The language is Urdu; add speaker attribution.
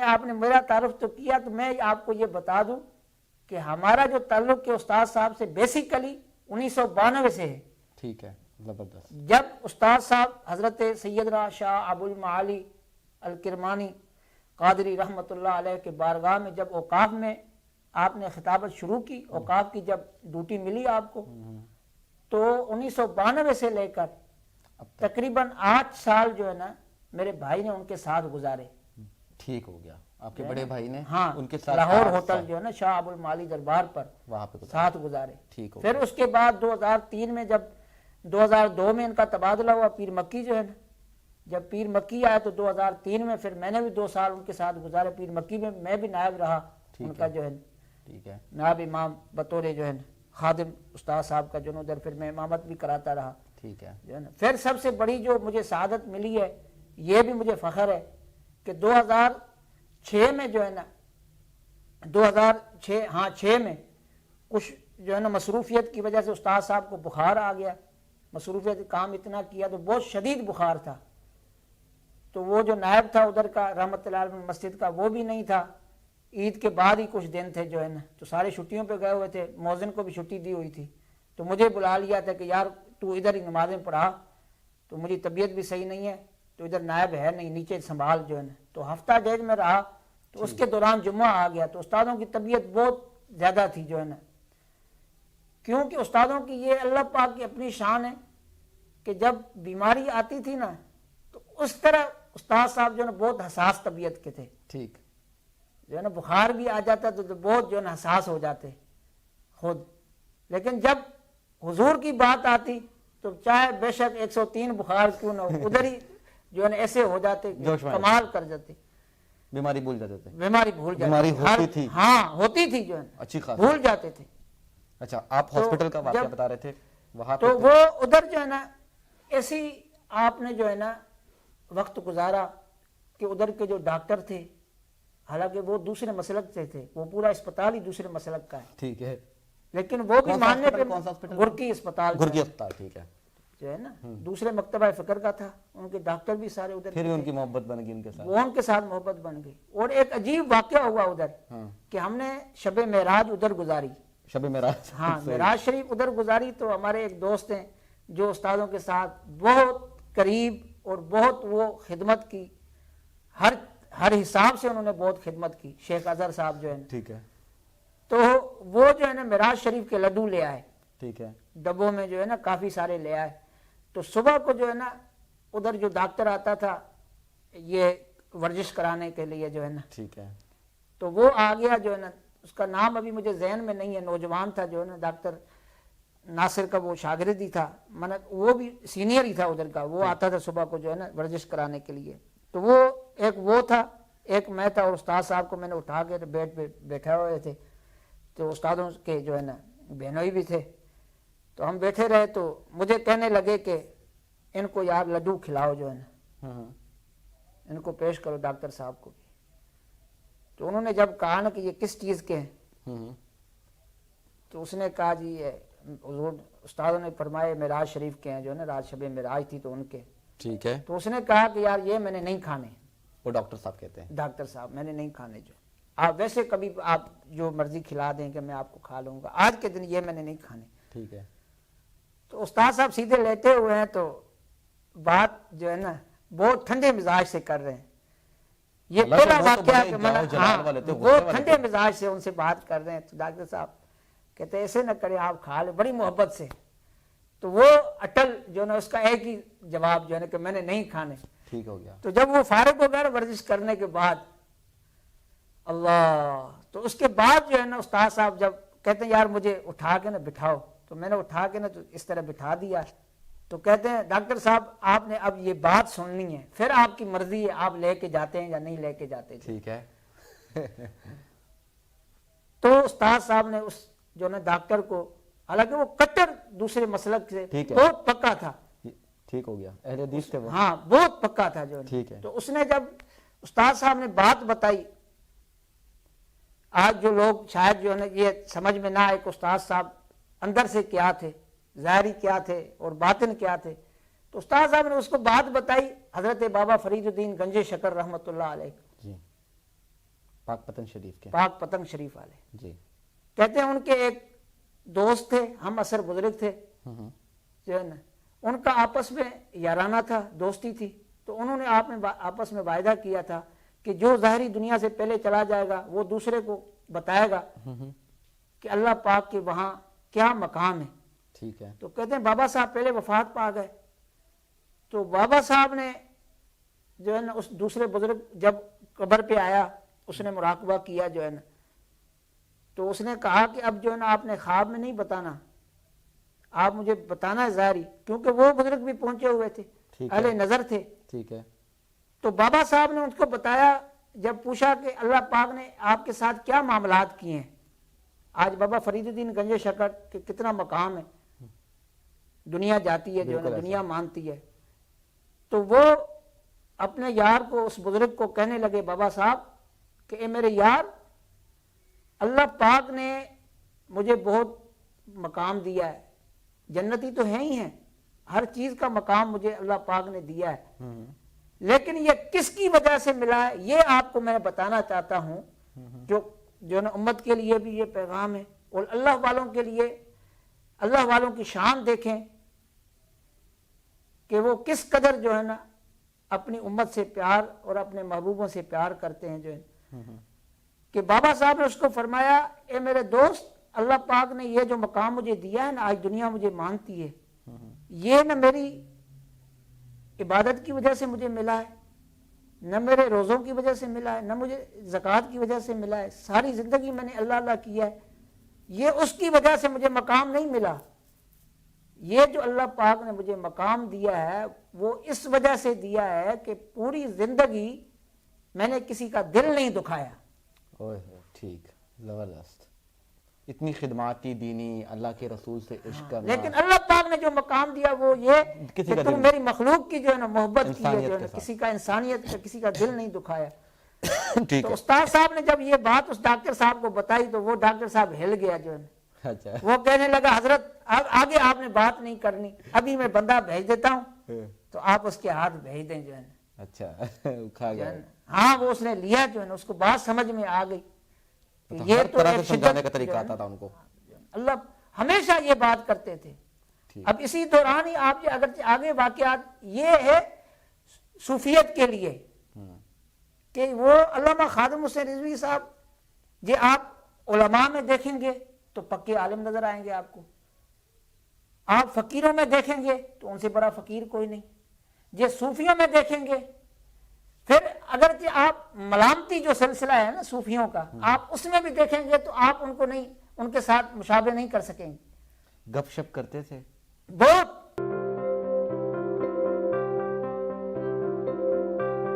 Speaker 1: آپ نے میرا تعارف تو کیا، تو میں آپ کو یہ بتا دوں کہ ہمارا جو تعلق کے استاد صاحب سے بیسیکلی 1992 سے ہے.
Speaker 2: ٹھیک ہے، زبردست.
Speaker 1: جب استاد صاحب حضرت سیدنا شاہ ابو المعالی الکرمانی قادری رحمۃ اللہ علیہ کے بارگاہ میں جب اوقاف میں آپ نے خطابت شروع کی، اوقاف کی جب ڈیوٹی ملی آپ کو، تو 1992 سے لے کر تقریباً 8 سال جو ہے نا میرے بھائی نے ان کے ساتھ گزارے.
Speaker 2: ٹھیک ہو گیا. آپ کے بڑے بھائی نے
Speaker 1: ہاں
Speaker 2: ان کے ساتھ
Speaker 1: لاہور ہوٹل جو ہے نا شاہ ابو المعالی دربار پر
Speaker 2: وہاں پہ
Speaker 1: ساتھ گزارے.
Speaker 2: ٹھیک ہو
Speaker 1: پھر اس کے بعد 2003 میں جب 2002 میں ان کا تبادلہ ہوا پیر مکی جو ہے نا، جب پیر مکی آیا تو 2003 میں پھر میں نے بھی 2 سال ان کے ساتھ گزارے. پیر مکی میں میں بھی نائب رہا ان کا جو ہے،
Speaker 2: ٹھیک ہے،
Speaker 1: نائب امام بطور جو ہے خادم استاد صاحب کا، جو ادھر پھر میں امامت بھی کراتا رہا.
Speaker 2: ٹھیک ہے.
Speaker 1: جو ہے نا پھر سب سے بڑی جو مجھے سعادت ملی ہے، یہ بھی مجھے فخر ہے کہ 2006 میں جو ہے نا 2006 میں کچھ جو ہے نا مصروفیت کی وجہ سے استاد صاحب کو بخار آ گیا. مصروفیت کام اتنا کیا تو بہت شدید بخار تھا. تو وہ جو نائب تھا ادھر کا رحمت اللہ علیہ مسجد کا، وہ بھی نہیں تھا. عید کے بعد ہی کچھ دن تھے جو ہے نا، تو سارے چھٹیوں پہ گئے ہوئے تھے، مؤذن کو بھی چھٹی دی ہوئی تھی. تو مجھے بلا لیا تھا کہ یار تو ادھر ہی نمازیں پڑھا، تو میری طبیعت بھی صحیح نہیں ہے، تو ادھر نائب ہے نہیں، نیچے سنبھال جو ہے نا. تو ہفتہ ڈیڑھ میں رہا، تو اس کے دوران جمعہ آ گیا. تو استادوں کی طبیعت بہت زیادہ تھی جو ہے نا، کیونکہ استادوں کی یہ اللہ پاک کی اپنی شان ہے کہ جب بیماری آتی تھی نا، تو اس طرح استاد صاحب جو ہے نا بہت حساس طبیعت کے تھے.
Speaker 2: ٹھیک
Speaker 1: جو ہے نا بخار بھی آ جاتا تو بہت جو ہے نا حساس ہو جاتے خود. لیکن جب حضور کی بات آتی تو چاہے بے شک 103 بخار کیوں نہ ہو، ادھر ہی جو ہے نا ایسے ہو جاتے، کمال کر جاتے،
Speaker 2: بیماری بھول جاتے تھے.
Speaker 1: بیماری بھول جاتے،
Speaker 2: بیماری ہوتی تھی.
Speaker 1: ہاں ہوتی تھی جو ہے
Speaker 2: اچھی خاص
Speaker 1: بھول جاتے تھے.
Speaker 2: اچھا، آپ ہاسپٹل کا واقعہ بتا رہے تھے وہاں
Speaker 1: تو وہ ادھر جو ہے نا ایسی آپ نے جو ہے نا وقت گزارا کہ ادھر کے جو ڈاکٹر تھے، حالانکہ وہ دوسرے مسلک سے تھے، وہ پورا اسپتال ہی دوسرے مسلک کا ہے.
Speaker 2: ٹھیک ہے.
Speaker 1: لیکن وہ بھی ماننے پہ
Speaker 2: کون سا ہاسپٹل؟
Speaker 1: گرکی اسپتال
Speaker 2: گرکی اسپتال. ٹھیک ہے.
Speaker 1: جو ہے نا دوسرے مکتبہ فکر کا تھا، ان کے ڈاکٹر بھی سارے ادھر،
Speaker 2: پھر بھی ان کی محبت بن گئی ان کے ساتھ،
Speaker 1: وہ ان کے ساتھ محبت بن گئی. اور ایک عجیب واقعہ ہوا ادھر کہ ہم نے شب معراج ادھر گزاری.
Speaker 2: شب معراج؟
Speaker 1: ہاں معراج شریف ادھر گزاری. تو ہمارے ایک دوست ہیں جو استادوں کے ساتھ بہت قریب اور بہت وہ خدمت کی، ہر حساب سے انہوں نے بہت خدمت کی، شیخ اظہر صاحب جو ہے.
Speaker 2: ٹھیک ہے.
Speaker 1: تو وہ جو ہے نا معراج شریف کے لڈو لے آئے.
Speaker 2: ٹھیک ہے.
Speaker 1: ڈبوں میں جو ہے نا کافی سارے لے آئے. تو صبح کو جو ہے نا ادھر جو ڈاکٹر آتا تھا یہ ورزش کرانے کے لیے جو ہے نا،
Speaker 2: ٹھیک ہے،
Speaker 1: تو وہ آ گیا جو ہے نا، اس کا نام ابھی مجھے ذہن میں نہیں ہے، نوجوان تھا جو ہے نا، ڈاکٹر ناصر کا وہ شاگرد ہی تھا، وہ بھی سینئر ہی تھا ادھر کا. وہ آتا تھا صبح کو جو ہے نا ورزش کرانے کے لیے. تو وہ ایک وہ تھا، ایک میں تھا، اور استاد صاحب کو میں نے اٹھا کے بیڈ پہ بیٹھے ہوئے تھے. تو استادوں کے جو ہے نا بہنوئی بھی تھے. تو ہم بیٹھے رہے تو مجھے کہنے لگے کہ ان کو یار لڈو کھلاؤ جو ہے نا، ان کو پیش کرو ڈاکٹر صاحب کو بھی. تو انہوں نے جب کہا نا کہ یہ کس چیز کے ہیں، تو اس نے کہا جی یہ حضور استادوں نے فرمائے معراج شریف کے ہیں، جو ہے نا رات شب معراج تھی تو ان کے.
Speaker 2: ٹھیک ہے.
Speaker 1: تو اس نے کہا کہ یار یہ میں نے نہیں کھانے.
Speaker 2: وہ ڈاکٹر صاحب کہتے ہیں
Speaker 1: ڈاکٹر صاحب میں نے نہیں کھانے، جو آپ ویسے کبھی آپ جو مرضی کھلا دیں کہ میں آپ کو کھا لوں گا، آج کے دن یہ میں نے نہیں کھانے.
Speaker 2: ٹھیک ہے.
Speaker 1: تو استاد صاحب سیدھے لیٹے ہوئے ہیں، تو بات جو ہے نا بہت ٹھنڈے مزاج سے کر رہے ہیں. یہ پہلا واقعہ کہ بہت ٹھنڈے مزاج سے ان سے بات کر رہے ہیں. تو ڈاکٹر صاحب کہتے ایسے نہ کریں، آپ کھا لیں بڑی محبت سے. تو وہ اٹل جو ہے نا اس کا ایک ہی جواب جو ہے نا کہ میں نے نہیں کھانے.
Speaker 2: ٹھیک ہو گیا.
Speaker 1: تو جب وہ فارغ ہو گیا ورزش کرنے کے بعد، اللہ، تو اس کے بعد جو ہے نا استاد صاحب جب کہتے ہیں یار مجھے اٹھا کے نا بٹھاؤ، تو میں نے اٹھا کے نا تو اس طرح بٹھا دیا. تو کہتے ہیں ڈاکٹر صاحب آپ نے اب یہ بات سننی ہے، پھر آپ کی مرضی ہے آپ لے کے جاتے ہیں یا نہیں لے کے جاتے.
Speaker 2: ٹھیک ہے.
Speaker 1: تو استاد صاحب نے اس جو نا ڈاکٹر کو، حالانکہ وہ کٹر دوسرے مسلک سے بہت پکا تھا.
Speaker 2: ٹھیک ہو گیا. اہل حدیث تھے وہ.
Speaker 1: ہاں بہت پکا تھا جو.
Speaker 2: ٹھیک ہے.
Speaker 1: تو اس نے جب استاد صاحب نے بات بتائی، آج جو لوگ شاید جو ہے نا یہ سمجھ میں نہ آئے کہ استاد صاحب اندر سے کیا تھے، ظاہری کیا تھے اور باطن کیا تھے. تو استاد صاحب نے اس کو بات بتائی، حضرت بابا فرید الدین گنج شکر رحمۃ اللہ علیہ.
Speaker 2: جی. پاک پتن شریف کے
Speaker 1: پاک پتنگ شریف والے.
Speaker 2: جی.
Speaker 1: کہتے ہیں ان کے ایک دوست تھے, ہم اثر بزرگ تھے جو ہے نا, ان کا آپس میں یارانہ تھا, دوستی تھی. تو انہوں نے آپس میں وعدہ کیا تھا کہ جو ظاہری دنیا سے پہلے چلا جائے گا وہ دوسرے کو بتائے گا کہ اللہ پاک کے وہاں کیا مقام ہے.
Speaker 2: ٹھیک ہے.
Speaker 1: تو کہتے ہیں بابا صاحب پہلے وفات پا گئے. تو بابا صاحب نے جو ہے نا اس دوسرے بزرگ جب قبر پہ آیا, اس نے مراقبہ کیا جو ہے نا, تو اس نے کہا کہ اب جو ہے نا آپ نے خواب میں نہیں بتانا, آپ مجھے بتانا ہے ظاہری, کیونکہ وہ بزرگ بھی پہنچے ہوئے تھے, اہل نظر تھے.
Speaker 2: ٹھیک ہے.
Speaker 1: تو بابا صاحب نے ان کو بتایا, جب پوچھا کہ اللہ پاک نے آپ کے ساتھ کیا معاملات کیے ہیں. آج بابا فرید الدین گنج شکر کہ کتنا مقام ہے, دنیا جاتی ہے جو ہے نا, دنیا مانتی ہے. تو وہ اپنے یار کو, اس بزرگ کو کہنے لگے بابا صاحب کہ اے میرے یار, اللہ پاک نے مجھے بہت مقام دیا ہے, جنتی تو ہے ہی ہیں, ہر چیز کا مقام مجھے اللہ پاک نے دیا ہے, لیکن یہ کس کی وجہ سے ملا ہے یہ آپ کو میں بتانا چاہتا ہوں. جو نا امت کے لیے بھی یہ پیغام ہے, اور اللہ والوں کے لیے, اللہ والوں کی شان دیکھیں کہ وہ کس قدر جو ہے نا اپنی امت سے پیار اور اپنے محبوبوں سے پیار کرتے ہیں جو ہے. کہ بابا صاحب نے اس کو فرمایا اے میرے دوست, اللہ پاک نے یہ جو مقام مجھے دیا ہے نا, آج دنیا مجھے مانتی ہے, یہ نہ میری عبادت کی وجہ سے مجھے ملا ہے, نہ میرے روزوں کی وجہ سے ملا ہے, نہ مجھے زکوٰۃ کی وجہ سے ملا ہے. ساری زندگی میں نے اللہ اللہ کیا ہے, یہ اس کی وجہ سے مجھے مقام نہیں ملا. یہ جو اللہ پاک نے مجھے مقام دیا ہے وہ اس وجہ سے دیا ہے کہ پوری زندگی میں نے کسی کا دل نہیں دکھایا.
Speaker 2: ٹھیک, زبردست. اتنی خدمات کی دینی, اللہ کے رسول سے عشق کرنا.
Speaker 1: لیکن اللہ پاک نے جو مقام دیا وہ یہ کہ تم میری مخلوق کی جو ہے نا محبت کی ہے, جو ہے نا کسی کا انسانیت کا, کسی کا دل نہیں دکھایا. تو استاد صاحب نے جب یہ بات اس ڈاکٹر صاحب کو بتائی تو وہ ڈاکٹر صاحب ہل گیا جو ہے نا. وہ کہنے لگا حضرت آگے آپ نے بات نہیں کرنی, ابھی میں بندہ بھیج دیتا ہوں تو آپ اس کے ہاتھ بھیج دیں جو ہے نا.
Speaker 2: اچھا.
Speaker 1: ہاں وہ اس نے لیا جو ہے نا, اس کو بات سمجھ میں آ گئی.
Speaker 2: یہ تو ایک سمجھانے کا طریقہ آتا تھا ان کو.
Speaker 1: اللہ ہمیشہ یہ بات کرتے تھے. اب اسی دوران ہی آپ اگر آگے واقعات, یہ ہے صوفیت کے لیے کہ وہ علامہ خادم حسین رضوی صاحب, یہ آپ علماء میں دیکھیں گے تو پکے عالم نظر آئیں گے آپ کو, آپ فقیروں میں دیکھیں گے تو ان سے بڑا فقیر کوئی نہیں, یہ صوفیوں میں دیکھیں گے. پھر اگرچہ آپ ملامتی جو سلسلہ ہے نا صوفیوں کا, آپ اس میں بھی دیکھیں گے تو آپ ان کو نہیں, ان کے ساتھ مشابہ نہیں کر سکیں گے.
Speaker 2: گپ شپ کرتے تھے
Speaker 1: بہت,